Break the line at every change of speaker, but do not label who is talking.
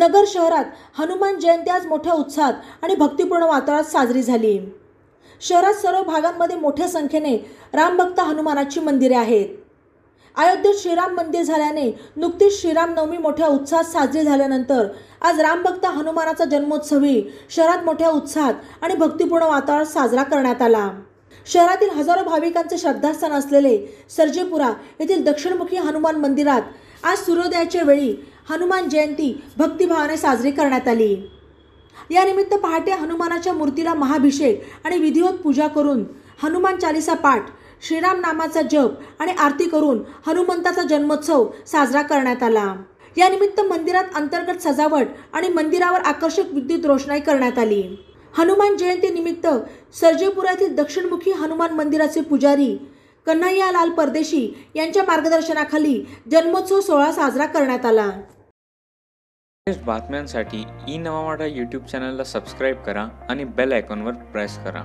नगर शहरात हनुमान जयंती आज मोठ्या उत्साहात आणि भक्तिपूर्ण वातावरणात साजरी झाली। शहरात सर्व भागांमध्ये मोठ्या संख्येने रामभक्त हनुमानाची मंदिरे आहेत। अयोध्येत श्रीराम मंदिर झाल्याने नुकतीच श्रीरामनवमी मोठ्या उत्साहात साजरी झाल्यानंतर आज रामभक्त हनुमानाचा जन्मोत्सवही शहरात मोठ्या उत्साहात आणि भक्तिपूर्ण वातावरणात साजरा करण्यात आला। शहरातील हजारो भाविकांचे श्रद्धास्थान असलेले सर्जेपुरा येथील दक्षिणमुखी हनुमान मंदिरात आज सूर्योदयाच्या वेळी हनुमान जयंती भक्तिभावाने साजरी करण्यात आली। या निमित्त पहाटे हनुमानाच्या मूर्तीला महाभिषेक आणि विधिवत पूजा करून हनुमान चालीसा पाठ, श्रीराम नामाचा जप आणि आरती करून हनुमंताचा जन्मोत्सव साजरा करण्यात आला। या निमित्त मंदिरात अंतर्गत सजावट आणि मंदिरावर आकर्षक विद्युत रोषणाई करण्यात आली। हनुमान जयंती निमित्त सर्जेपुरा येथील दक्षिणमुखी हनुमान मंदिराचे पुजारी कन्हैयालाल परदेशी यांच्या मार्गदर्शनाखाली जन्मोत्सव सोहळा साजरा करण्यात आला।
बातम्यांसाठी ई नवा मराठा यूट्यूब चॅनलला सबस्क्राईब करा आणि बेल आयकॉनवर प्रेस करा।